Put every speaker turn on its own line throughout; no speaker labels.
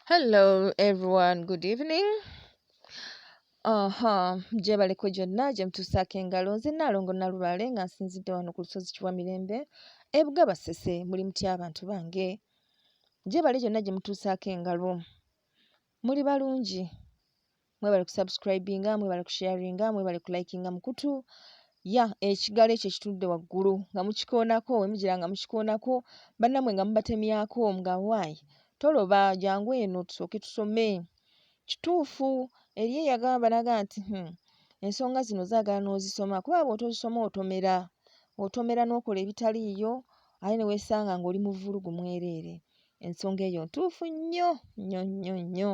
Hello everyone, good evening. Mwebale gyonna gye mutuusaako engalo. Nze Nnaalongo Nnalubaale nga nsinzidde wano ku lusozi Kiwamirembe Ebugaba Ssese muli mutya abantu bange. Mwebale gyonna gye mutuusaako engalo. Muli balungi. Mwebale kusubscribinga, mwebale kusharinga, mwebale kulikinga mukutu. Ekigalo ekyo ekitudde waggulu nga mukikoonako, wemugira nga mukikoonako, bannammwe nga mubatemyako nga waayi toloba jangu eno tusooke tusome. Kituufu eri eyagamba naga nti ensonga zino zaagala n'ozisoma kuba bw'otozisoma otomera n'okola ebitaliiyo ate ne weesanga ng'oli mu vvulugu mwereere. Ensonga eyo ntuufu nnyo nnyo nnyo nnyo.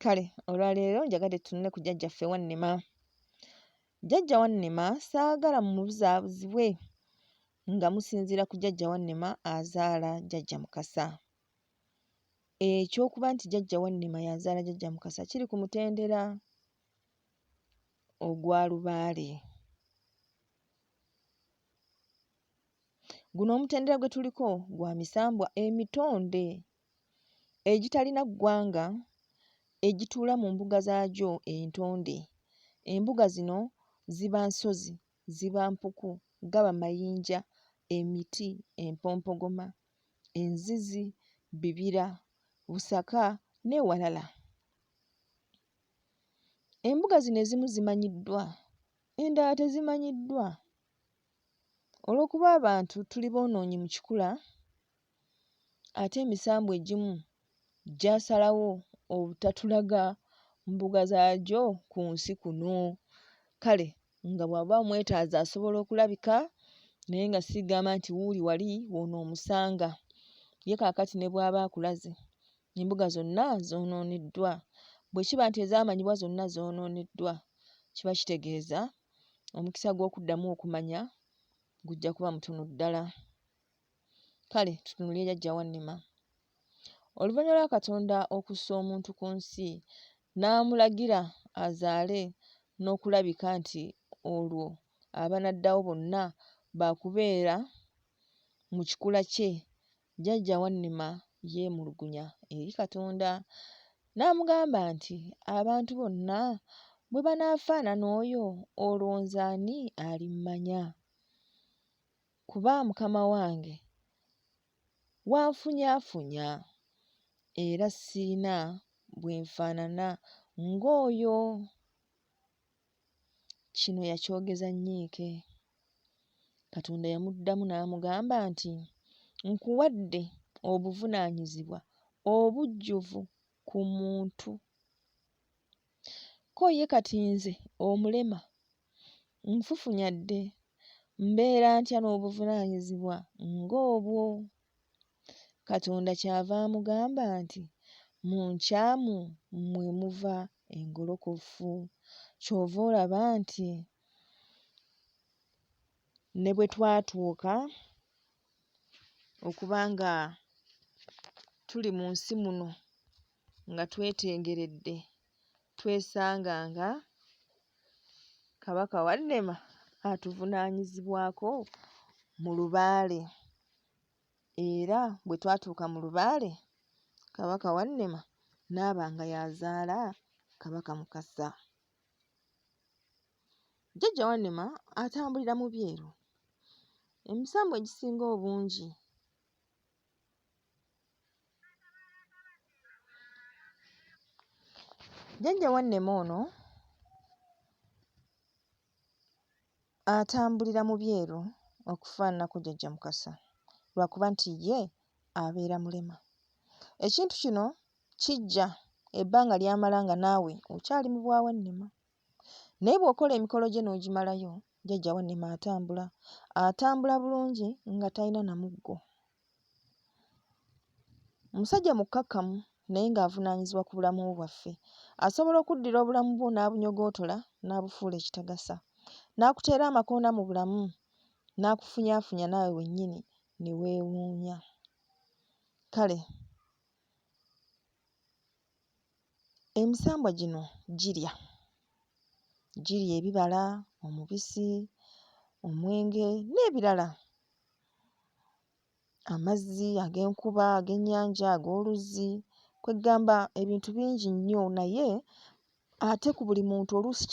Kale olwaleero njagadde tutunule ku jjajjaffe Wannema. Jjajja Wannema saagala mubuzaabuzibwe nga musinziira ku jjajja Wannema azaala jjajja Mukasa. Ekyokuba nti jjajja Wannema yazaala jjajja Mukasa kiri ku mutendera ogwa Lubaale. Guno omutendera gwe tuliko gwa misambwa emitonde egitalina ggwanga egituula mu mbuga zaagyo entonde. Embuga zino ziba nsozi, ziba mpuku, gaba mayinja, emiti, empompogoma, enzizi, bibira, busaka n'ewalala. Embuga zino ezimu zimanyiddwa, endala tezimanyiddwa. Olw'okuba abantu tuli boonoonyi mu kikula, ate emisambwa egimu gyasalawo obutatulaga mbuga zaagyo ku nsi kuno. Kale nga bw'aba omwetaaza asobola okulabika naye nga sigamba nti wuuli wali w'ono omusanga. Ye kaakati ne bw'aba akulaze embuga zonna zoonooneddwa. Bwe kiba nti ezaamanyibwa zonna zoonooneddwa kiba kitegeeza omukisa gw'okuddamu okumanya gujja kuba mutono ddala. Kale tutunuulire jjajja Wannema. Oluvannyuma lwa Katonda okussa omuntu ku nsi n'amulagira azaale n'okulabika nti olwo abanaddawo bonna baakubeera mu kikula kye, jjajja Wannema yeemulugunya eri Katonda n'amugamba nti abantu bonna bwe banaafaanana oyo olwo nze ani alimmanya? Kuba Mukama wange wanfunyaafunya era sirina bwe nfaanana ng'oyo. Kino yakyogeza nnyiike. Katonda yamuddamu n'amugamba nti nkuwadde obuvunaanyizibwa obujjuvu ku muntu. Ko ye kati nze omulema nfufunyadde mbeera ntya n'obuvunaanyizibwa ng'obwo? Katonda kyava amugamba nti mu nkyamu mwe muva engolokofu. Kyova olaba nti ne bwe twatuuka okuba nga tuli mu nsi muno nga twetengeredde twesanga nga Kabaka Wannema atuvunaanyizibwako mu Lubaale. Era bwe twatuuka mu Lubaale Kabaka Wannema n'aba nga yazaala Kabaka Mukasa. Jjajja Wannema atambulira mu byeru. Emisambwa egisinga obungi jjajja Wannema ono atambulira mu byeru okufaananako jjajja Mukasa lwakuba nti ye abeera mulema. Ekintu kino kijja ebbanga ly'amala nga naawe okyali mu bwa Wannema. Naye bw'okola emikolo gye n'ogimalayo jjajja Wannema atambula bulungi nga talina na muggo. Musajja mukkakkamu naye ng'avunaanyizibwa ku bulamu bwaffe. Asobola okuddira obulamu bwo n'abunyogootola n'abufuula ekitagasa, n'akuteera amakoona mu bulamu, n'akufunyaafunya naawe wennyini ne weewuunya. Kale emisambwa gino girya ebibala, omubisi, omwenge n'ebirala. Amazzi ag'enkuba, ag'ennyanja, ag'oluzzi kwegamba ebintu bingi nnyo naye ate ku buli muntu oluusi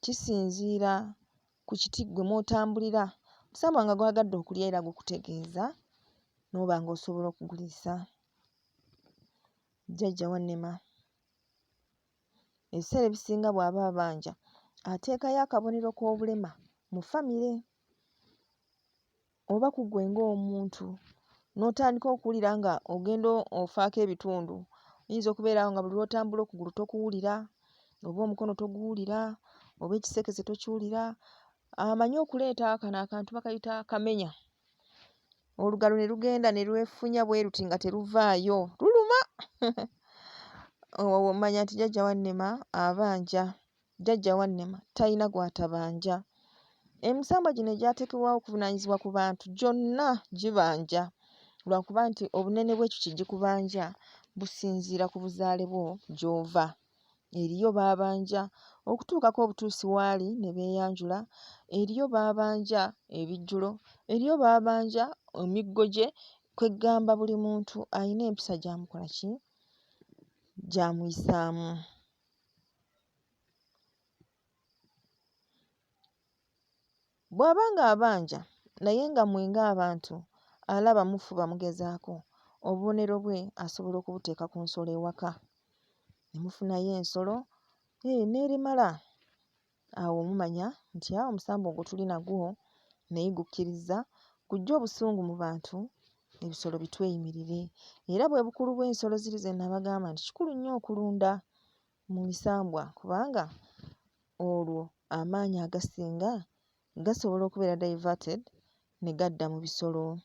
kisinziira ku kiti gwe mw'otambulira. Omusambwa nga gwagadde okulya era gukutegeeza n'oba ng'osobola okuguliisa. Jjajja Wannema ebiseera ebisinga bw'aba abanja ateekayo akabonero k'obulema mu famire oba ku ggwe ng'omuntu n'otandika okuwulira nga ogenda ofaako ebitundu. Oyinza okubeerawo nga buli lw'otambula okugulu tokuwulira, oba omukono toguwulira, oba ekisekese tokiwulira. Amanyi okuleeta kano akantu bakayita akamenya. Olugalo ne lugenda ne lwefunya bwe luti nga teruvaayo, luluma. Omanya nti jjajja Wannema abanja. Jjajja Wannema talina gw'atabanja. Emisambwa gino egyateekebwawo okuvunaanyizibwa ku bantu gyonna gibanja. Lwakuba nti obunene bw'ekyo kigikubanja businziira ku buzaale bwo gy'ova. Eriyo baabanja okutuukako obutuusi waali ne beeyanjula, eriyo baabanja ebijjulo, eriyo baabanja emiggo gye, kwegamba buli muntu alina empisa gy'amukola ki? Gy'amuyisaamu. Bw'aba ng'abanja naye nga mmwe ng'abantu alaba mufuba mugezaako, obubonero bwe asobola okubuteeka ku nsolo ewaka. Ne mufunayo ensolo n'erimala. Awo mumanya nti awo omusambo ogwo tuli nagwo naye gukkiriza gujja obusungu mu bantu, ebisolo bitweyimirire. Era bwe bukulu bw'ensolo ziri ze nabagamba nti kikulu nnyo okulunda mu misambwa kubanga olwo amaanyi agasinga gasobola okubeera diverted ne gadda mu bisolo.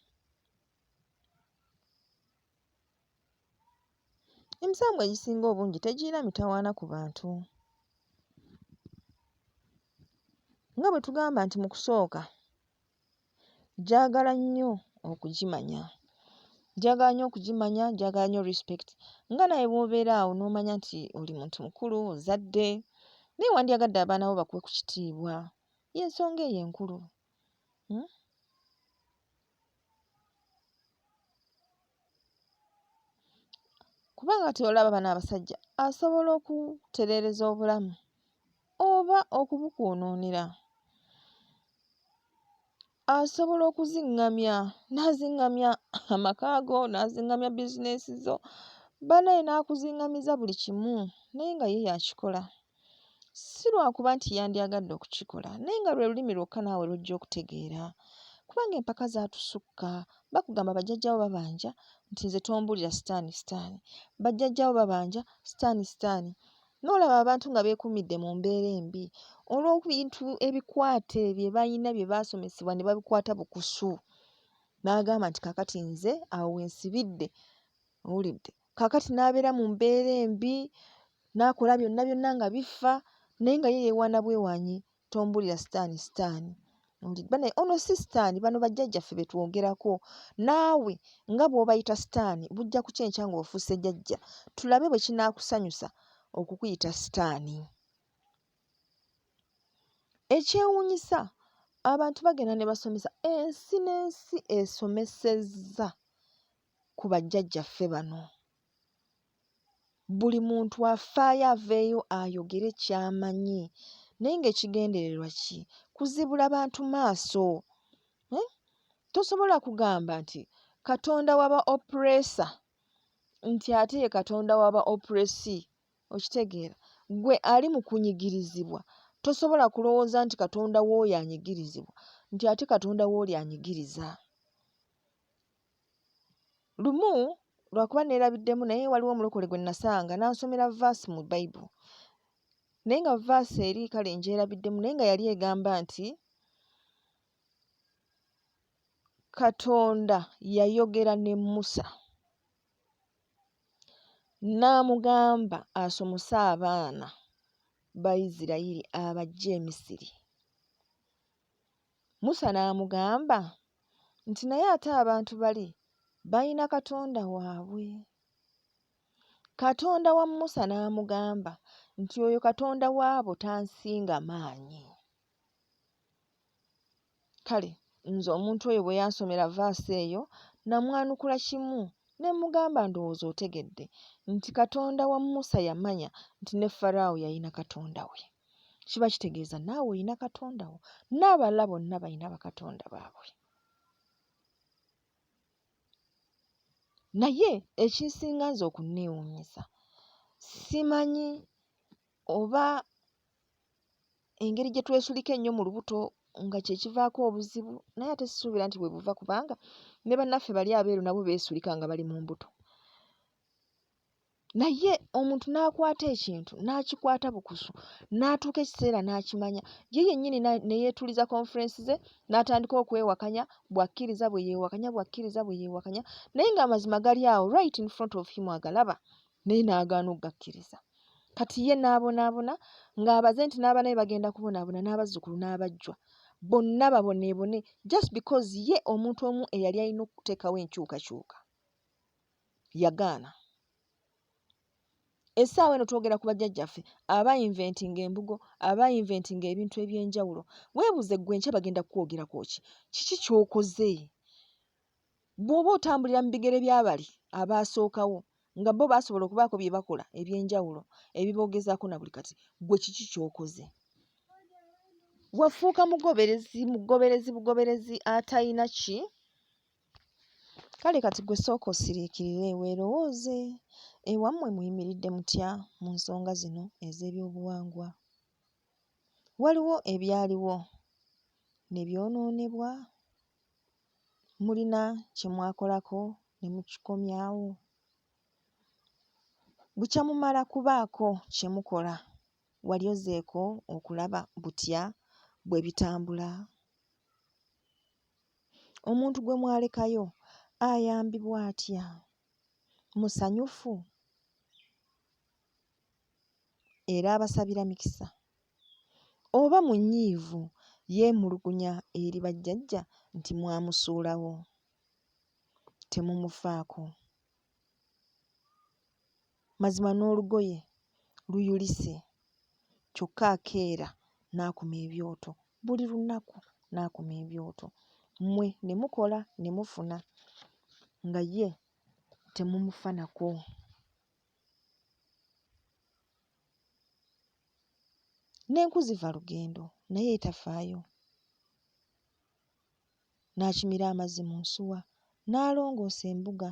Emisambwa egisinga obungi tegirina mitawaana ku bantu. Nga bwe tugamba nti mu kusooka gyagala nnyo okugimanya. Gyagala nnyo okugimanya, gyagala nnyo respect. Nga naye bw'obeera awo n'omanya nti oli muntu mukulu, ozadde, naye wandyagadde abaana bo bakuwe ku kitiibwa. Y'ensonga eyo enkulu. Kubanga teolaba bano abasajja asobola okutereereza obulamu oba okubukwonoonera. Asobola okuziŋŋamya, n'aziŋŋamya amaka go, n'aziŋŋamya bizinensi zo, bannaye n'akuziŋŋamiza buli kimu naye nga ye yakikola. Si lwakuba nti yandyagadde okukikola naye nga lwe lulimi lwokka naawe lw'ojja okutegeera. Kubanga empaka zaatusukka. Bakugamba bajjajjaawo babanja nti nze tombulira sitaani sitaani. Bajjajjaawo babanja sitaani sitaani. N'olaba abantu nga beekuumidde mu mbeera embi olw'ebintu ebikwate bye balina bye baasomesebwa ne babikwata bukusu. N'agamba nti kaakati nze awo wensibidde, owulidde, kaakati n'abeera mu mbeera embi n'akola byonna byonna nga bifa naye nga ye yeewaana bwewaanyi tombulira sitaani sitaani. Naye ono si sitaani, bano bajjajjaffe be twogerako. Naawe nga bw'obayita sitaani bujja kukyenkya ng'ofuuse jjajja, tulabe bwe kinaakusanyusa okukuyita sitaani. Ekyewuunyisa abantu bagenda ne basomesa, ensi n'ensi esomesezza ku bajjajjaffe bano. Buli muntu afaayo aveeyo ayogere ky'amanyi naye ng'ekigendererwa ki? Kuzibula bantu maaso. Tosobola kugamba nti Katonda waba oppressor nti ate ye Katonda waba oppressee. Okitegeera? Gwe ali mu kunyigirizibwa tosobola kulowooza nti Katonda w'oyo anyigirizibwa nti ate Katonda w'oli anyigiriza. Lumu lwakuba neerabiddemu naye waliwo omulokole gwe nasanga n'ansomera verse mu Bayibuli. Naye nga verse eri kale ngyerabiddemu naye nga yali egamba nti Katonda yayogera ne Musa n'amugamba asomose abaana ba Isirayiri abaggye e Misiri. Musa n'amugamba nti naye ate abantu bali balina Katonda waabwe. Katonda wa Musa n'amugamba nti oyo Katonda waabo tansinga maanyi. Kale nze omuntu oyo bwe yansomera vaasi eyo namwanukula kimu ne mugamba ndowooza otegedde nti Katonda wa Musa yamanya nti ne Falaawo yalina Katonda we. Kiba kitegeeza naawe olina Katonda wo, n'abalala bonna balina bakatonda baabwe. Naye ekinsinga nze okunneewuunyisa, simanyi oba engeri gye twesulika ennyo mu lubuto nga kye kivaako obuzibu, naye ate sisuubira nti bwe buva, kubanga ne bannaffe bali abeeru nabo beesulika nga bali mu mbuto. Naye omuntu n'akwata ekintu n'akikwata bukusu, n'atuuka ekiseera n'akimanya, ye yennyini ne yeetuliza konferensi ze n'atandika okwewakanya, bw'akkiriza bwe yeewakanya, bw'akkiriza bwe yeewakanya, naye ng'amazima gali awo right in front of him agalaba, naye n'agaana okugakkiriza. Kati ye n'abonaabona ng'abaze nti n'abaana be bagenda kubonaabona, n'abazzukulu n'abajjwa bonna baboneebone, just because ye omuntu omu eyali alina okuteekawo enkyukakyuka yagaana. Essaawa eno twogera ku bajjajjaffe abayinventinga embugo, abayinventinga ebintu eby'enjawulo. Weebuuze ggwe enkya bagenda kukwogerako ki? Kiki ky'okoze? Bw'oba otambulira mu bigere by'abali abaasookawo nga bo baasobola okubaako bye bakola eby'enjawulo ebiboogezaako na buli kati, ggwe kiki ky'okoze? Wafuuka mugoberezi atalina ki? Kale kati ggwe sooka osiriikirire weerowooze, ewammwe muyimiridde mutya mu nsonga zino ez'ebyobuwangwa? Waliwo ebyaliwo ne byonoonebwa, mulina kye mwakolako ne mukikomyawo? Bukyamumala kubaako kye mukola, wali ozeeko okulaba butya bwe bitambula? Omuntu gwe mwalekayo ayambibwa atya? Musanyufu era abasabira mikisa, oba munyiivu yeemulugunya eri bajjajja nti mwamusuulawo, temumufaako? Mazima n'olugoye luyulise, kyokka akeera n'akuma ebyoto, buli lunaku n'akuma ebyoto. Mmwe ne mukola ne mufuna, nga ye temumufa nako. N'enku ziva lugendo naye tafaayo. N'akimira amazzi mu nsuwa, n'alongoosa embuga,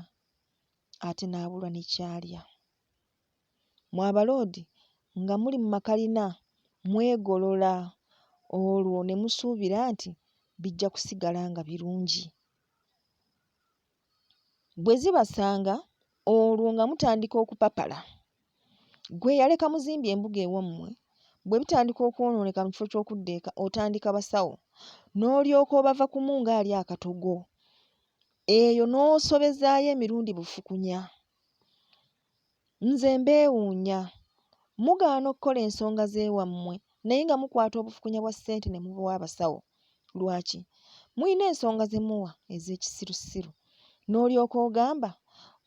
ate n'abulwa ne kyalya. Mwabaloodi nga muli mu makalina mwegolola, olwo ne musuubira nti bijja kusigala nga birungi. Bwe zibasanga olwo nga mutandika okupapala. Gwe yaleka muzimbye embuga ewammwe, bwe bitandika okwonooneka mu kifo ky'okudda eka otandika basawo, n'olyoka obava ku munga ali akatogo, eyo n'osobezaayo emirundi bufukunya. Nze mbeewuunya, mugaana okukola ensonga z'ewammwe naye nga mukwata obufukunya bwa ssente ne mubuwa abasawo. Lwaki? Muyina ensonga ze muwa ez'ekisirusiru, n'olyoka ogamba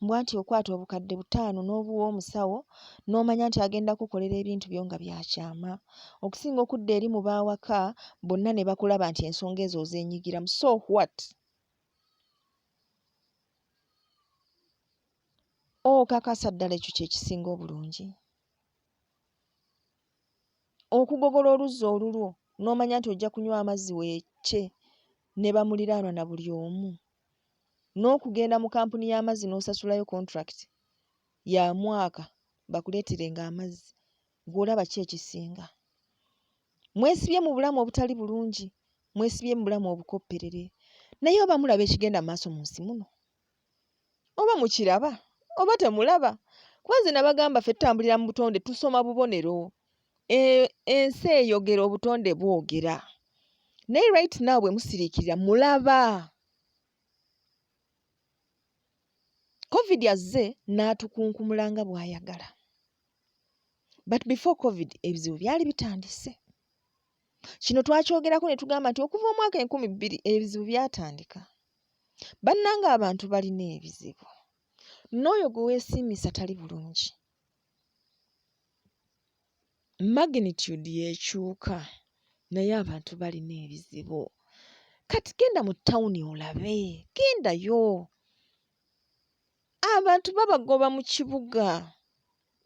mbwa nti okwata obukadde 5 n'obuwa omusawo n'omanya nti agenda kukolera ebintu byo nga byakyama, okusinga okudda eri mu baawaka bonna ne bakulaba nti ensonga ezo ozeenyigiramu. So what? Okakasa ddala ekyo kye kisinga obulungi? Okugogola oluzzi olulwo n'omanya nti ojja kunywa amazzi weece ne bamuliraanwa na buli omu, n'okugenda mu kampuni y'amazzi n'osasulayo contract ya mwaka bakuleeterenga amazzi, gw'olaba ki ekisinga? Mwesibye mu bulamu obutali bulungi, mwesibye mu bulamu obukopperere, naye oba mulaba ekigenda mu maaso mu nsi muno? Oba mukiraba oba temulaba? Kuba nze nabagamba ffe tutambulira mu butonde, tusoma bubonero. Ensi eyogera, obutonde bwogera. Naye right now bwe musiriikirira mulaba. Covid azze n'atukunkumula nga bw'ayagala. But before Covid ebizibu byali bitandise. Kino twakyogerako ne tugamba nti okuva omwaka 2000 ebizibu byatandika. Bannanga abantu balina ebizibu. N'oyo gwe weesiimisa tali bulungi. Magnitude yekyuka, naye abantu balina ebizibu. Kati genda mu ttawuni olabe, gendayo. abantu babagoba mu kibuga.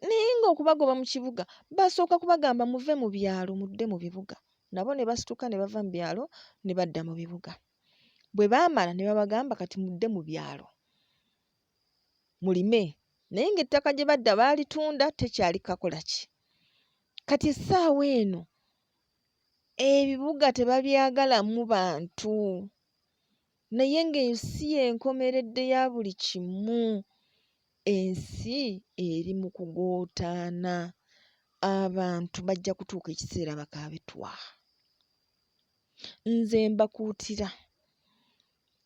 Naye ng'okubagoba mu kibuga basooka kubagamba muve mu byalo mudde mu bibuga. Nabo ne basituka ne bava mu byalo ne badda mu bibuga. Bwe baamala ne babagamba kati mudde mu byalo mulime. Naye ng'ettaka gye badda baalitunda tekyali kakola ki. Kati essaawa eno ebibuga tebabyagalamu bantu. Naye ng'ensi y'enkomeredde ya buli kimu. Ensi eri mu kugootaana. Abantu bajja kutuuka ekiseera bakaabitwa. Nze mbakuutira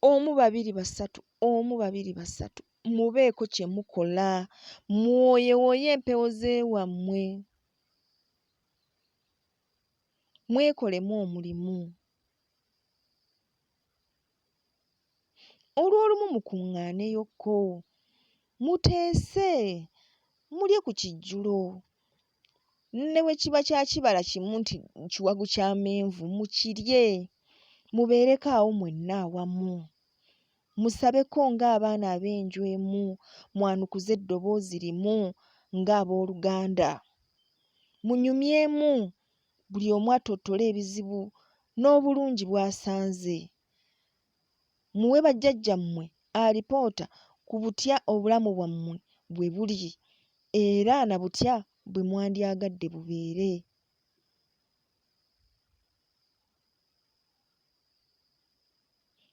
1 2 3 1 2 3 mubeeko kye mukola, mwoyewooye empewo z'ewammwe, mwekolemu omulimu. Olw'olumu mukuŋŋaaneyokko, muteese, mulye ku kijjulo. Ne bwe kiba kya kibala kimu nti kiwagu kya menvu mukirye, mubeereko awo mwenna awamu. Musabeko ng'abaana ab'enjwemu, mwanukuze eddoboozi limu ng'abooluganda. Munyumyemu, buli omu atottole ebizibu n'obulungi bw'asanze. Muwe bajjajjammwe alipoota ku butya obulamu bwammwe bwe buli era na butya bwe mwandyagadde bubeere.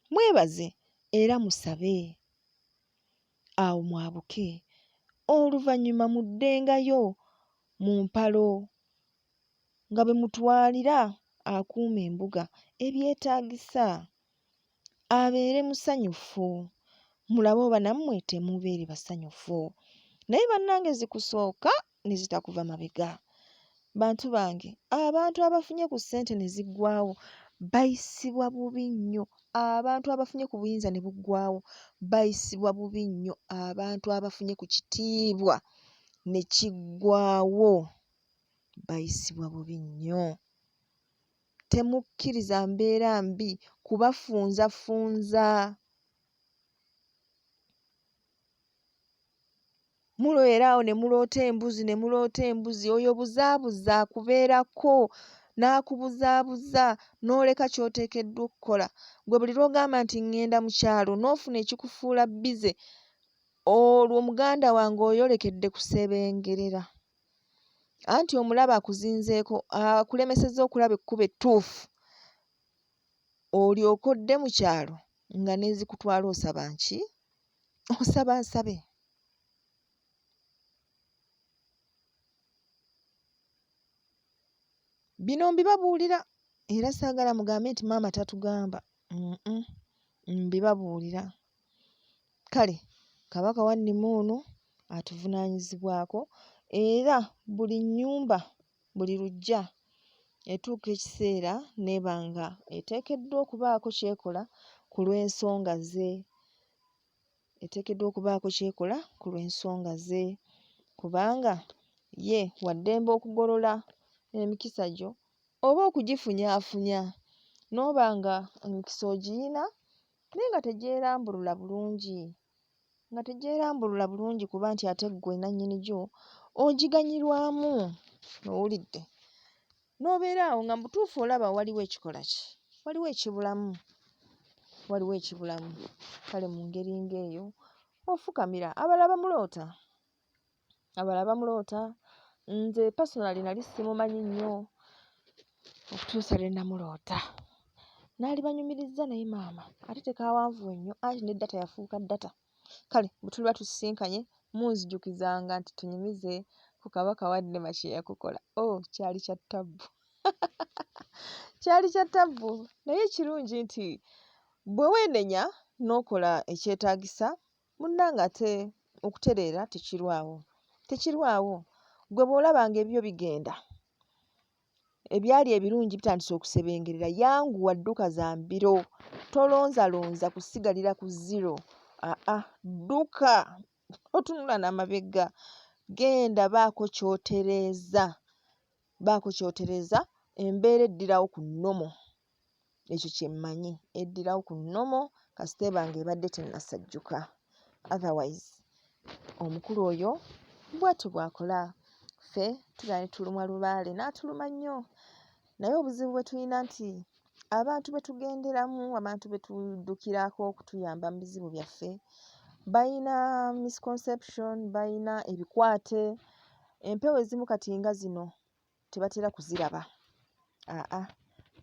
Mwebaze era musabe. Awo mwabuke. Oluvannyuma muddengayo mu mpalo nga bwe mutwalira akuuma embuga ebyetaagisa. Abeere musanyufu. Mulabe oba nammwe temubeere basanyufu. Naye bannange zikusooka ne zitakuva mabega. Bantu bange, abantu abafunye ku ssente ne ziggwaawo bayisibwa bubi nnyo. Abantu abafunye ku buyinza ne buggwaawo bayisibwa bubi nnyo. Abantu abafunye ku kitiibwa ne kiggwaawo bayisibwa bubi nnyo. Temukkiriza mbeera mbi kubafunzafunza. Mulwera awo ne muloota embuzi, oyo buzaabuza akubeerako n'akubuzaabuza n'oleka ky'oteekeddwa okukola. Gwe buli lw'ogamba nti ŋŋenda mu kyalo n'ofuna ekikufuula bbize, olwo muganda wange oyolekedde kusebengerera. Anti omulaba akuzinzeeko, akulemesezza okulaba ekkubo ettuufu, olyoke odde mu kyalo nga n'ezikutwala osaba nki? Osaba nsabe. Bino mbibabuulira era saagala mugambe nti maama tatugamba. Mbibabuulira. Kale Kabaka Wannema ono atuvunaanyizibwako era buli nnyumba, buli luggya etuuka ekiseera n'eba nga eteekeddwa okubaako ky'ekola ku lw'ensonga ze. Eteekeddwa okubaako ky'ekola ku lw'ensonga ze. Kubanga ye wa ddembe okugolola emikisa gyo oba okugifunyaafunya n'oba nga emikisa ogiyina naye nga tegyerambulula bulungi. Nga tegyerambulula bulungi kuba nti ate ggwe nannyini gyo ogiganyirwamu. Owulidde? N'obeera awo nga mu butuufu olaba waliwo ekikola ki? Waliwo ekibulamu. Waliwo ekibulamu. Kale mu ngeri ng'eyo ofukamira abalala bamuloota. Abalala bamuloota. Nze personally nali simumanyi nnyo okutuusa lwe namuloota. Naali banyumirizza naye maama ate tekaawanvuwe nnyo anti ne ddata yafuuka ddata. Kale bwe tuliba tusisinkanye munzijukizanga nti tunyumize ku Kabaka Wannema kye yakukola. Kyali kya ttabbu. Kyali kya ttabbu naye kirungi nti bwe weenenya n'okola ekyetaagisa munnange ate okutereera tekirwawo. Tekirwawo. Gwe bw'olabanga ebyo bigenda, ebyali ebirungi bitandise okusebengerera, yanguwa dduka za mbiro. Tolonzalonza kusigalira ku zero. Dduka otunula n'amabega. Genda baako ky'otereeza. Baako ky'otereeza, embeera eddirawo ku nnomo. Ekyo kye mmanyi. Eddirawo ku nnomo kasita eba ng'ebadde tennasajjuka. Otherwise omukulu oyo bw'atyo bw'akola. Ffe tuba tulumwa lubaale n'atuluma nnyo, naye obuzibu bwe tulina nti abantu be tugenderamu, abantu be tuddukirako okutuyamba mu bizibu byaffe bayina misconception, bayina ebikwate. Empewo ezimu kati nga zino tebatera kuziraba.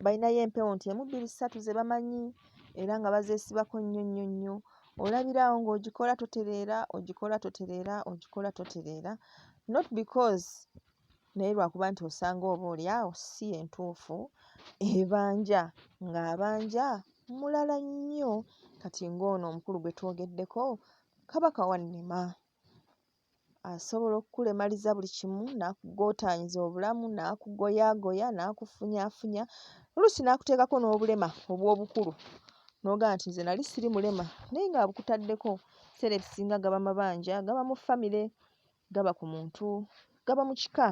Bayinayo empewo nti emu bbiri ssatu ze bamanyi era nga bazeesibako nnyo nnyo nnyo. Olabirawo ng'ogikola totereera, ogikola totereera, ogikola totereera, not because naye lwakuba nti osanga oboolyawo si entuufu, ebanja ng'abanja mulala nnyo. Kati ng'ono omukulu gwe twogeddeko, Kabaka Wannema, asobola okukulemaliza buli kimu, n'akugootaanyiza obulamu, n'akugoyaagoya, n'akufunyaafunya, oluusi n'akuteekako n'obulema obw'obukulu n'ogamba nti nze nali siri mulema, naye ng'abukutaddeko. Ebiseera ebisinga gaba mabanja, gaba mu famire, gaba ku muntu, gaba mu kika,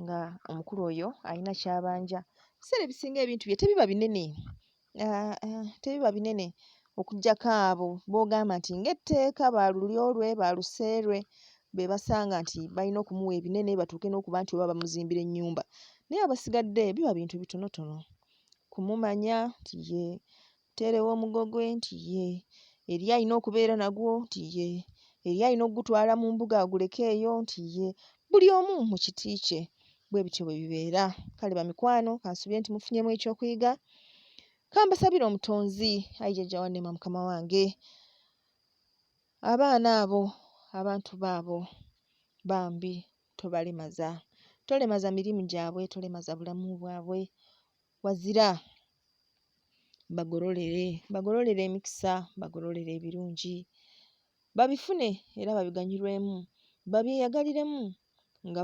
nga omukulu oyo alina kyabanja. Ebiseera ebisinga ebintu bye tebiba binene, tebiba binene okuggyako abo b'ogamba nti ng'etteeka baalulyo lwe baaluseerwe be basanga nti balina okumuwa ebinene batuuke n'okuba nti oba bamuzimbira ennyumba. Naye abasigadde biba bintu bitonotono. Kumumanya nti ye teerewo omugogwe, nti ye eri alina okubeera nagwo, nti ye eri alina okugutwala mu mbuga aguleke eyo, nti ye buli omu mu kiti kye. Bwe bityo bwe bibeera. Kale bamikwano, kansubire nti mufunyemu ekyokuyiga. Kambasabire omutonzi, ayi jjajja Wannema mukama wange. Abaana abo, abantu baabo bambi tobalemaza. Tolemaza mirimu gyabwe, tolemaza bulamu bwabwe. Wazira bagololere emikisa, bagololere ebirungi. Babifune era babiganyulwemu, babyeyagaliremu